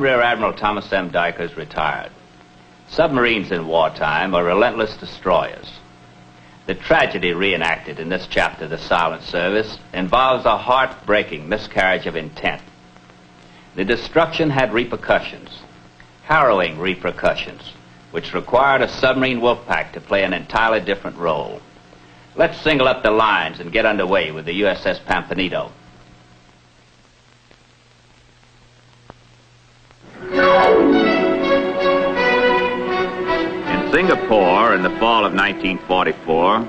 Rear Admiral Thomas M. Dykers retired. Submarines in wartime are relentless destroyers. The tragedy reenacted in this chapter of the Silent Service involves a heartbreaking miscarriage of intent. The destruction had repercussions, harrowing repercussions, which required a submarine wolf pack to play an entirely different role. Let's single up the lines and get underway with the USS Pampanito. In Singapore in the fall of 1944,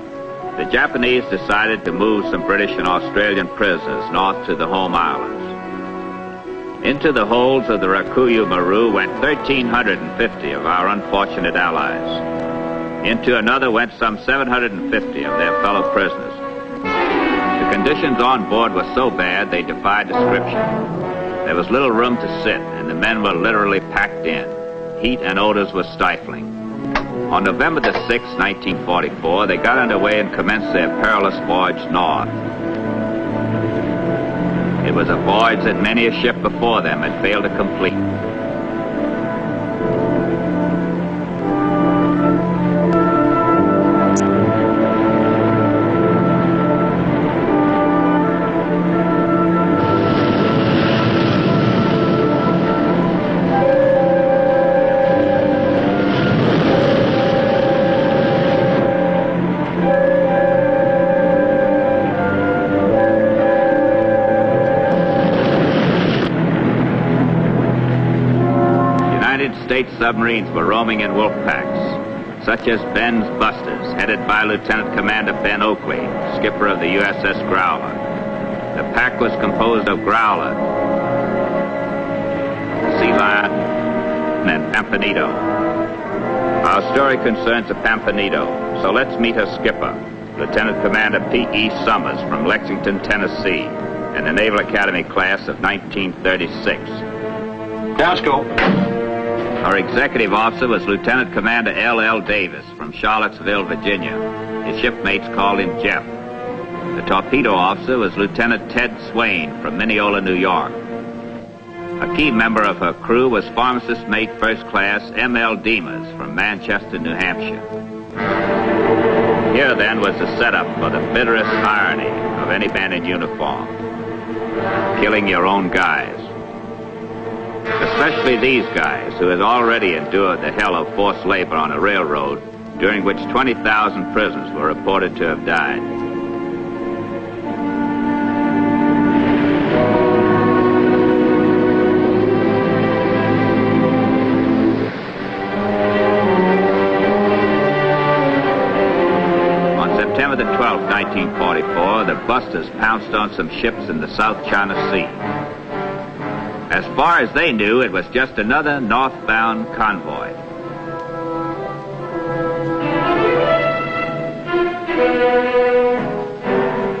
the Japanese decided to move some British and Australian prisoners north to the home islands. Into the holds of the Rakuyu Maru went 1,350 of our unfortunate allies. Into another went some 750 of their fellow prisoners. The conditions on board were so bad they defied description. There was little room to sit, and the men were literally packed in. Heat and odors were stifling. On November the 6th, 1944, they got underway and commenced their perilous voyage north. It was a voyage that many a ship before them had failed to complete. States submarines were roaming in wolf packs, such as Ben's Busters, headed by Lieutenant Commander Ben Oakley, skipper of the USS Growler. The pack was composed of Growler, Sea Lion, and Pampanito. Our story concerns the Pampanito, so let's meet her skipper, Lieutenant Commander P.E. Summers from Lexington, Tennessee, in the Naval Academy class of 1936. Downscope. Our executive officer was Lieutenant Commander L.L. Davis from Charlottesville, Virginia. His shipmates called him Jeff. The torpedo officer was Lieutenant Ted Swain from Mineola, New York. A key member of her crew was pharmacist mate first class M.L. Deemers from Manchester, New Hampshire. Here then was the setup for the bitterest irony of any man in uniform: killing your own guys. Especially these guys who had already endured the hell of forced labor on a railroad, during which 20,000 prisoners were reported to have died. On September the 12th, 1944, the Busters pounced on some ships in the South China Sea. As far as they knew, it was just another northbound convoy.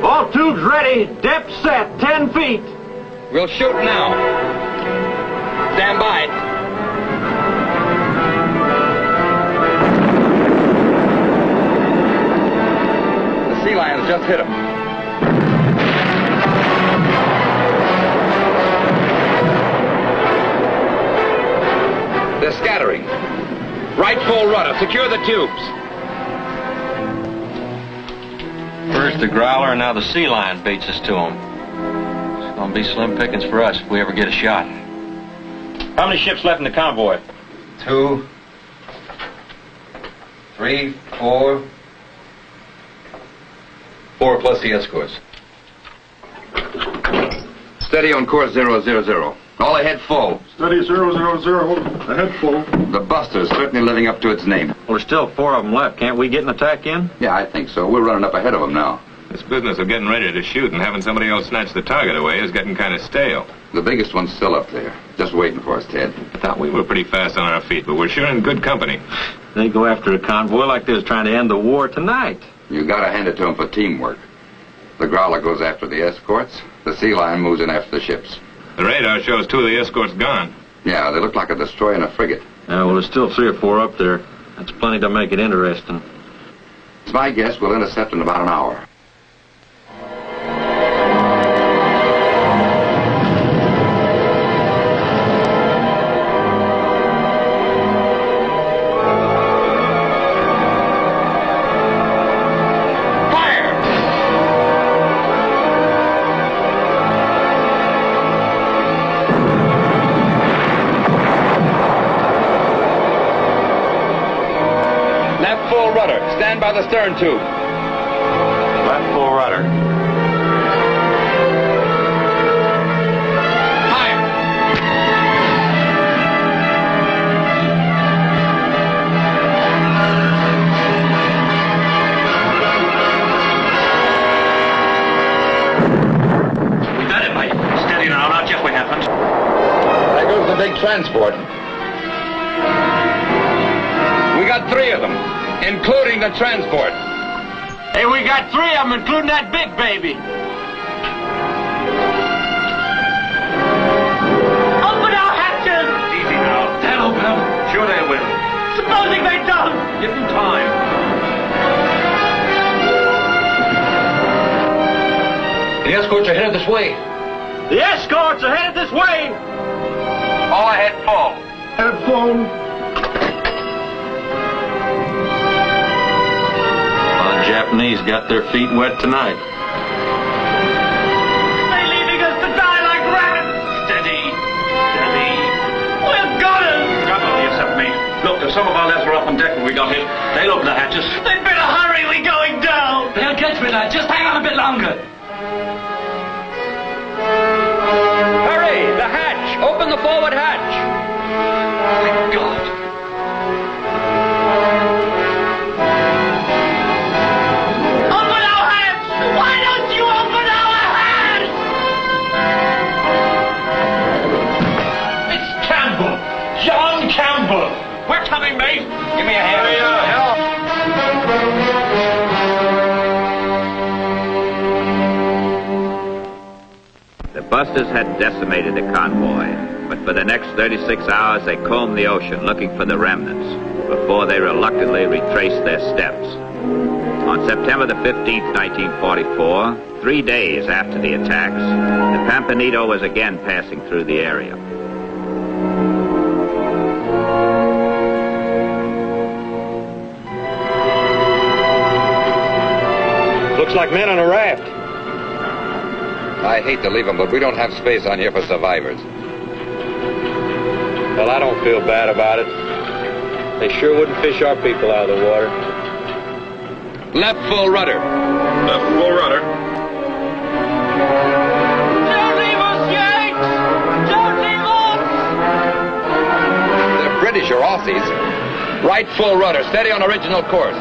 All tubes ready, depth set, 10 feet. We'll shoot now. Stand by. The Sea Lions just hit him. They're scattering. Right full rudder. Secure the tubes. First the Growler, and now the Sea Lion beats us to them. It's gonna be slim pickings for us if we ever get a shot. How many ships left in the convoy? 2, 3, 4. 4 plus the escorts. Steady on course 000. All ahead full. Steady 000, ahead full. The Buster's certainly living up to its name. Well, there's still 4 of them left. Can't we get an attack in? Yeah, I think so. We're running up ahead of them now. This business of getting ready to shoot and having somebody else snatch the target away is getting kind of stale. The biggest one's still up there, just waiting for us, Ted. I thought we were pretty fast on our feet, but we're sure in good company. They go after a convoy like they was trying to end the war tonight. You gotta hand it to them for teamwork. The Growler goes after the escorts. The Sea Lion moves in after the ships. The radar shows 2 of the escorts gone. Yeah, they look like a destroyer and a frigate. Well, there's still 3 or 4 up there. That's plenty to make it interesting. It's my guess we'll intercept in about an hour. Left full rudder. Stand by the stern tube. Left full rudder. Higher. We got it, mate. Steady now, not just what happened. There goes the big transport. We got 3 of them, including the transport. Hey, we got 3 of them, including that big baby. Open our hatches! Easy now. They'll open them. Sure they will. Supposing they don't! Give them time. The escorts are headed this way. The escorts are headed this way! All ahead full. Head full. The Japanese got their feet wet tonight. They're leaving us to die like rats! Steady. Steady. We're gunners! Trouble yourself, mate. Look, if some of our lads were up on deck when we got hit, they'll open the hatches. They'd better hurry, we're going down! They'll catch me, lad. Just hang on a bit longer. Hurry, the hatch. Open the forward hatch. Thank God. Open our hatch! Why don't you open our hatch? It's Campbell. John Campbell. We're coming, mate. Give me a hand. The busters had decimated the convoy, but for the next 36 hours they combed the ocean looking for the remnants before they reluctantly retraced their steps. On September the 15th, 1944, 3 days after the attacks, the Pampanito was again passing through the area. Looks like men on a raft. I hate to leave them, but we don't have space on here for survivors. Well, I don't feel bad about it. They sure wouldn't fish our people out of the water. Left full rudder. Left full rudder. Don't leave us, Yanks! Don't leave us! They're British or Aussies. Right full rudder. Steady on original course.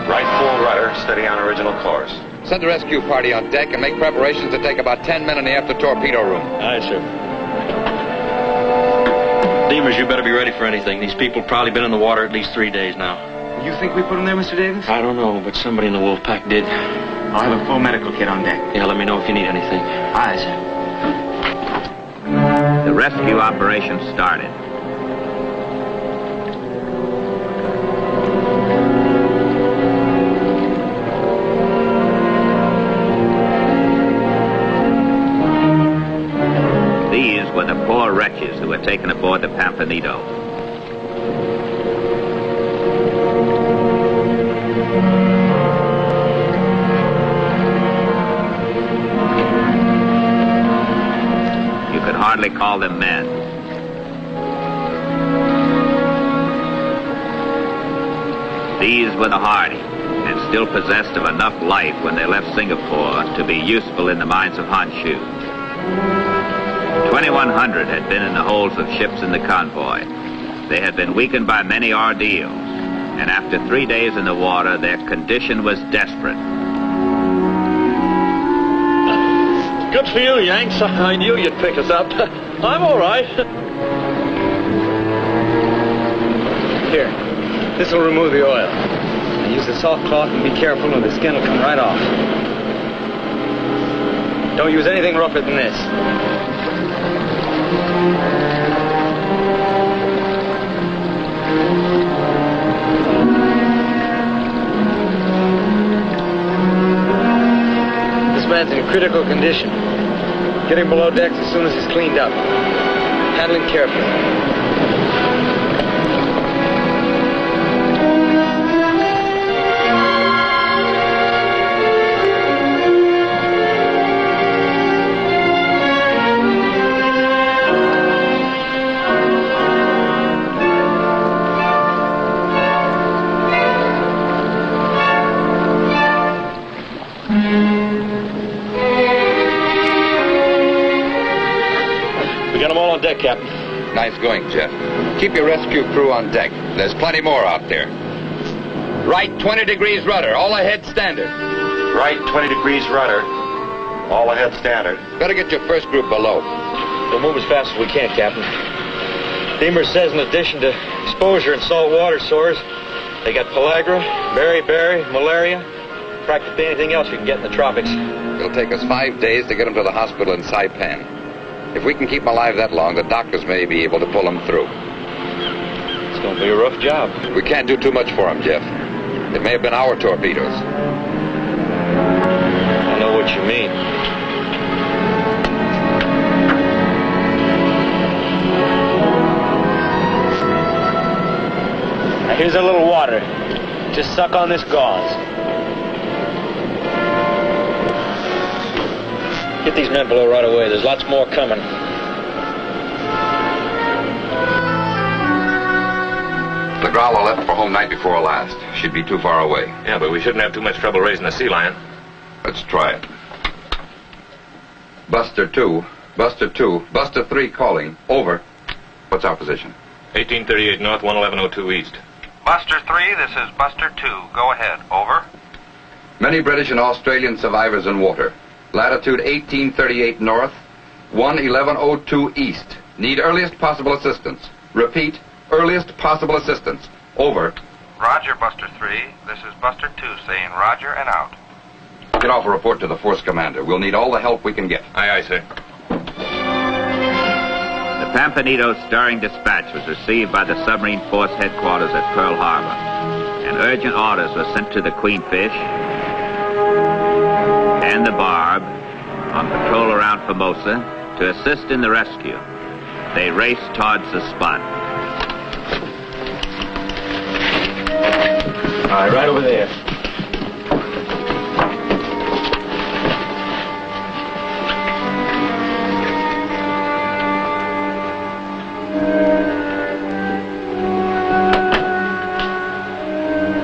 Right full rudder, steady on original course. Send a rescue party on deck and make preparations to take about 10 men in the after torpedo room. Aye, sir. Deemers, you better be ready for anything. These people probably been in the water at least 3 days now. You think we put them there, Mr. Davis? I don't know, but somebody in the wolf pack did. I'll have a full medical kit on deck. Yeah, let me know if you need anything. Aye, sir. The rescue operation started. These were the poor wretches who were taken aboard the Pampanito. You could hardly call them men. These were the hardy, and still possessed of enough life when they left Singapore to be useful in the mines of Honshu. 2,100 had been in the holds of ships in the convoy. They had been weakened by many ordeals, and after 3 days in the water, their condition was desperate. Good for you, Yanks. I knew you'd pick us up. I'm all right. Here. This will remove the oil. Now use a soft cloth and be careful or the skin will come right off. Don't use anything rougher than this. This man's in critical condition. Get him below decks as soon as he's cleaned up. Handle him carefully. line's going, Jeff. Keep your rescue crew on deck. There's plenty more out there. Right 20 degrees rudder. All ahead standard. Right 20 degrees rudder. All ahead standard. Better get your first group below. We'll move as fast as we can, Captain. Deemer says in addition to exposure and salt water sores, they got pellagra, beriberi, malaria, practically anything else you can get in the tropics. It'll take us 5 days to get them to the hospital in Saipan. If we can keep them alive that long, the doctors may be able to pull them through. It's going to be a rough job. We can't do too much for them, Jeff. It may have been our torpedoes. I know what you mean. Now here's a little water. Just suck on this gauze. Get these men below right away. There's lots more coming. The Growler left for home night before last. She'd be too far away. Yeah, but we shouldn't have too much trouble raising the sea lion. Let's try it. Buster 2. Buster 2. Buster 3 calling. Over. What's our position? 1838 north, 11102 east. Buster 3, this is Buster 2. Go ahead. Over. Many British and Australian survivors in water. Latitude 1838 north, 11102 east. Need earliest possible assistance. Repeat, earliest possible assistance. Over. Roger, Buster 3. This is Buster 2 saying roger and out. Get off a report to the force commander. We'll need all the help we can get. Aye, aye, sir. The Pampanito's stirring dispatch was received by the submarine force headquarters at Pearl Harbor, and urgent orders were sent to the Queenfish and the Barb on patrol around Formosa to assist in the rescue. They raced towards the spot. All right, right over there.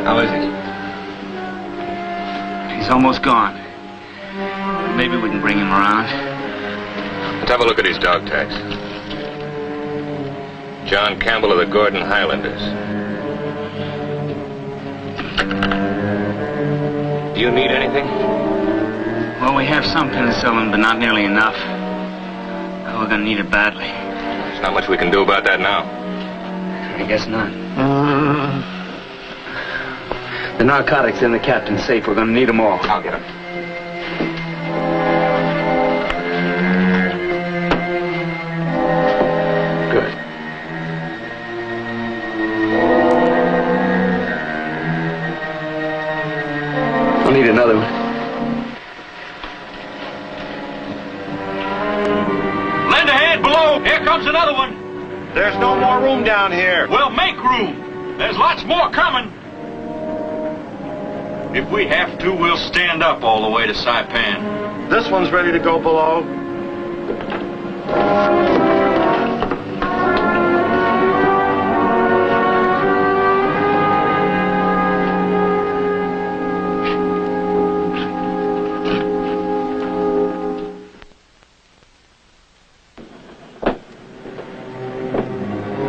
How is he? He's almost gone. Maybe we can bring him around. Let's have a look at his dog tags. John Campbell of the Gordon Highlanders. Do you need anything? Well, we have some penicillin, but not nearly enough. Oh, we're gonna need it badly. There's not much we can do about that now. I guess not. The narcotics in the captain's safe. We're gonna need them all. I'll get them. Good. We'll need another one. Lend a hand below. Here comes another one. There's no more room down here. Well, make room. There's lots more coming. If we have to, we'll stand up all the way to Saipan. This one's ready to go below.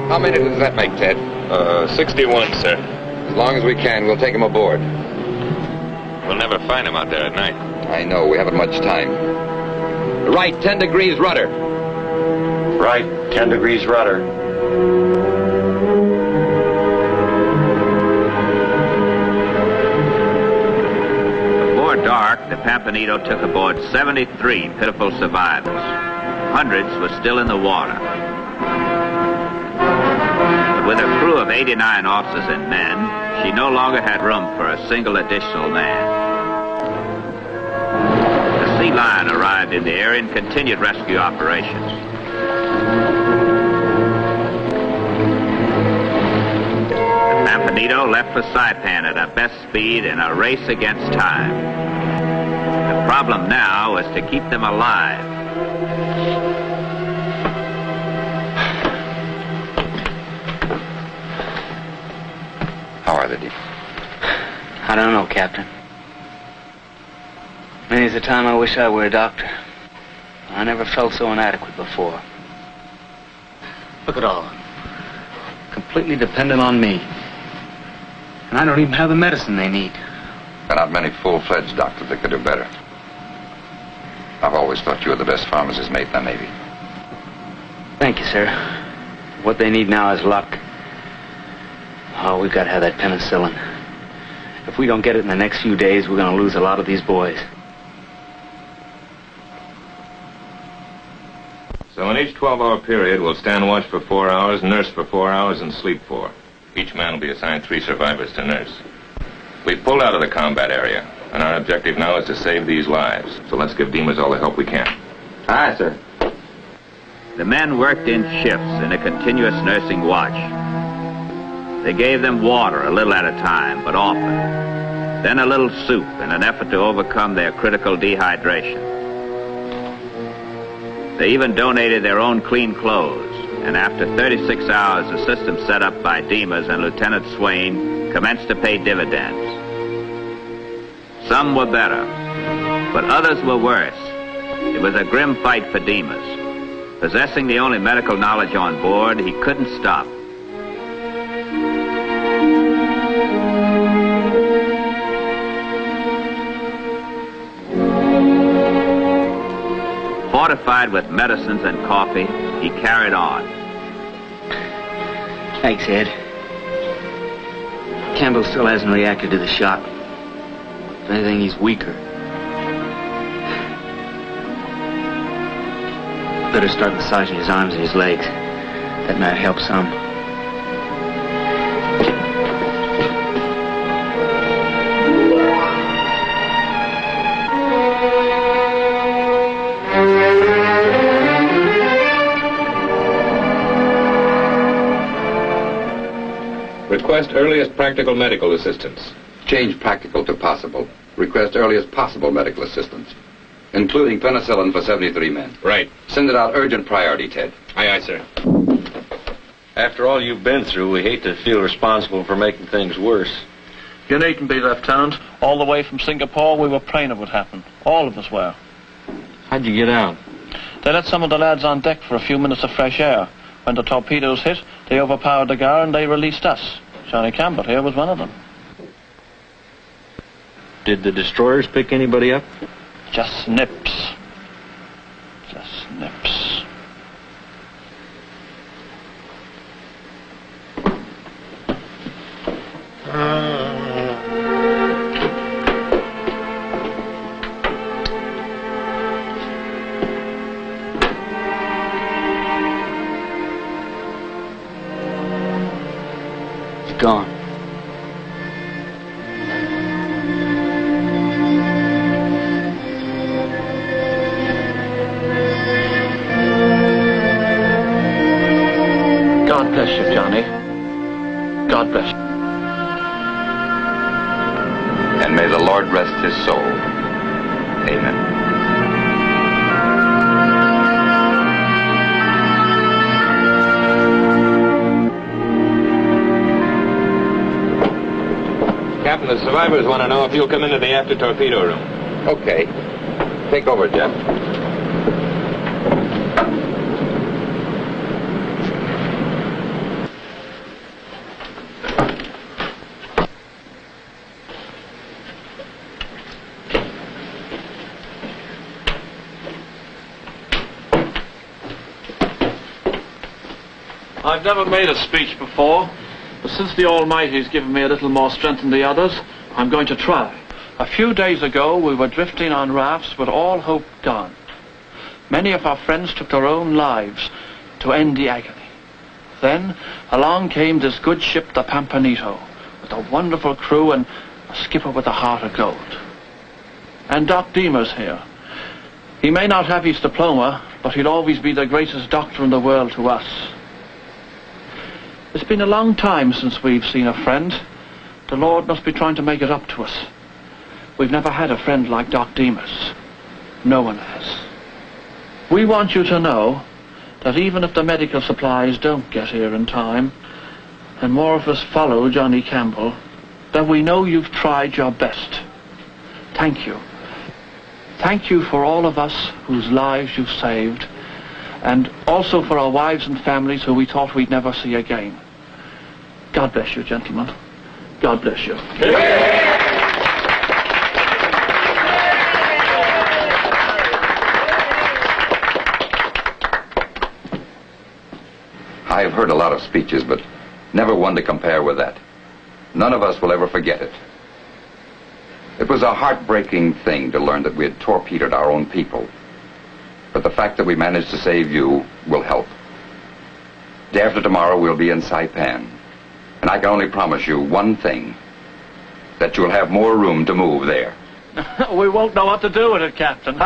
How many does that make, Ted? 61, sir. As long as we can, we'll take him aboard. We'll never find him out there at night. I know, we haven't much time. Right 10 degrees rudder. Right, 10 degrees rudder. Before dark, the Pampanito took aboard 73 pitiful survivors. Hundreds were still in the water. But with a crew of 89 officers and men, she no longer had room for a single additional man. The Sea Lion arrived in the area and continued rescue operations. The Pampanito left for Saipan at her best speed in a race against time. The problem now was to keep them alive. How are they, Deep? I don't know, Captain. Many's the time I wish I were a doctor. I never felt so inadequate before. Look at all. Completely dependent on me. And I don't even have the medicine they need. There are not many full-fledged doctors that could do better. I've always thought you were the best pharmacist mate in the Navy. Thank you, sir. What they need now is luck. Oh, we've got to have that penicillin. If we don't get it in the next few days, we're going to lose a lot of these boys. So in each 12-hour period, we'll stand watch for 4 hours, nurse for 4 hours, and sleep 4. Each man will be assigned 3 survivors to nurse. We've pulled out of the combat area, and our objective now is to save these lives. So let's give Demas all the help we can. Aye, sir. The men worked in shifts in a continuous nursing watch. They gave them water a little at a time, but often. Then a little soup in an effort to overcome their critical dehydration. They even donated their own clean clothes, and after 36 hours, the system set up by Demas and Lieutenant Swain commenced to pay dividends. Some were better, but others were worse. It was a grim fight for Demas. Possessing the only medical knowledge on board, he couldn't stop. Fortified with medicines and coffee, he carried on. Thanks, Ed. Campbell still hasn't reacted to the shock. If anything, he's weaker. Better start massaging his arms and his legs. That might help some. Request earliest practical medical assistance. Change practical to possible. Request earliest possible medical assistance, including penicillin for 73 men. Right. Send it out urgent priority, Ted. Aye, aye, sir. After all you've been through, we hate to feel responsible for making things worse. You needn't be, Lieutenant. All the way from Singapore, we were praying it would happen. All of us were. How'd you get out? They let some of the lads on deck for a few minutes of fresh air. When the torpedoes hit, they overpowered the guard and they released us. Johnny Campbell here was one of them. Did the destroyers pick anybody up? Just snips. Just snips. It's gone. God bless you, Johnny. God bless you. And may the Lord rest his soul. Amen. Captain, the survivors want to know if you'll come into the after torpedo room. Okay. Take over, Jeff. I've never made a speech before, but since the Almighty's given me a little more strength than the others, I'm going to try. A few days ago, we were drifting on rafts with all hope gone. Many of our friends took their own lives to end the agony. Then, along came this good ship, the Pampanito, with a wonderful crew and a skipper with a heart of gold. And Doc Demas here. He may not have his diploma, but he'll always be the greatest doctor in the world to us. It's been a long time since we've seen a friend. The Lord must be trying to make it up to us. We've never had a friend like Doc Demas. No one has. We want you to know that even if the medical supplies don't get here in time, and more of us follow Johnny Campbell, that we know you've tried your best. Thank you. Thank you for all of us whose lives you've saved, and also for our wives and families who we thought we'd never see again. God bless you, gentlemen. God bless you. I have heard a lot of speeches, but never one to compare with that. None of us will ever forget it. It was a heartbreaking thing to learn that we had torpedoed our own people. But the fact that we managed to save you will help. Day after tomorrow, we'll be in Saipan. And I can only promise you one thing, that you'll have more room to move there. We won't know what to do with it, Captain.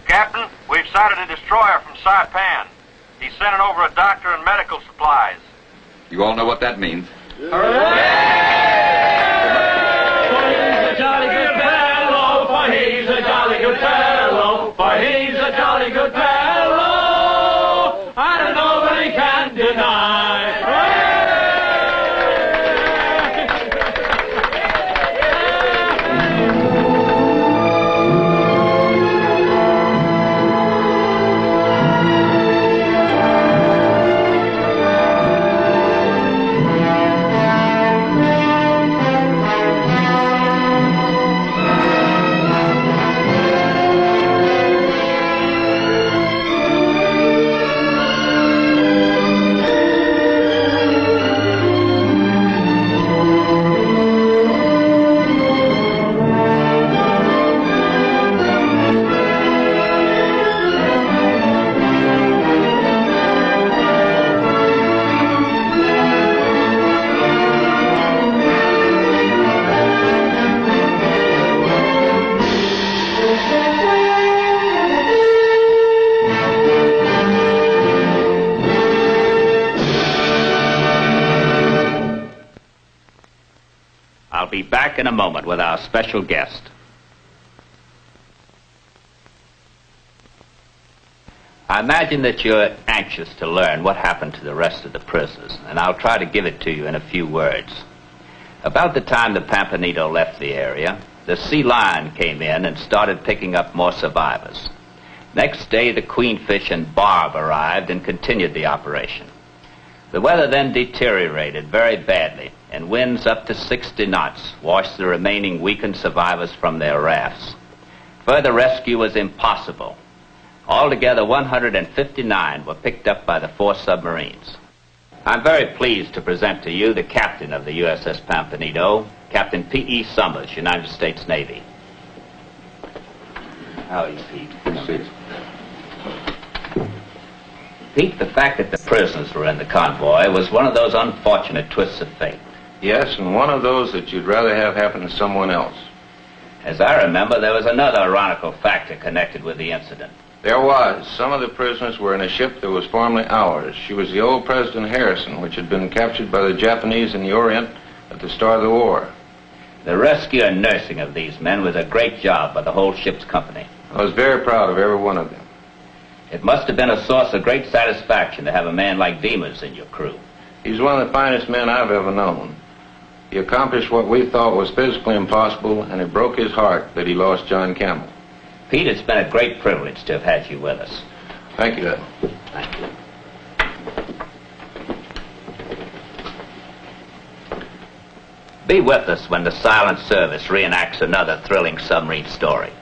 Captain, we've sighted a destroyer from Saipan. He's sending over a doctor and medical supplies. You all know what that means. He's a jolly good fellow, for he's a jolly good fellow, and nobody can deny. I'll be back in a moment with our special guest. I imagine that you're anxious to learn what happened to the rest of the prisoners, and I'll try to give it to you in a few words. About the time the Pampanito left the area, the Sea Lion came in and started picking up more survivors. Next day, the Queenfish and Barb arrived and continued the operation. The weather then deteriorated very badly, and winds up to 60 knots washed the remaining weakened survivors from their rafts. Further rescue was impossible. Altogether, 159 were picked up by the 4 submarines. I'm very pleased to present to you the captain of the USS Pampanito, Captain P.E. Summers, United States Navy. How are you, Pete? Pete, the fact that the prisoners were in the convoy was one of those unfortunate twists of fate. Yes, and one of those that you'd rather have happen to someone else. As I remember, there was another ironical factor connected with the incident. There was. Some of the prisoners were in a ship that was formerly ours. She was the old President Harrison, which had been captured by the Japanese in the Orient at the start of the war. The rescue and nursing of these men was a great job by the whole ship's company. I was very proud of every one of them. It must have been a source of great satisfaction to have a man like Demas in your crew. He's one of the finest men I've ever known. He accomplished what we thought was physically impossible, and it broke his heart that he lost John Campbell. Pete, it's been a great privilege to have had you with us. Thank you, Ed. Thank you. Be with us when the Silent Service reenacts another thrilling submarine story.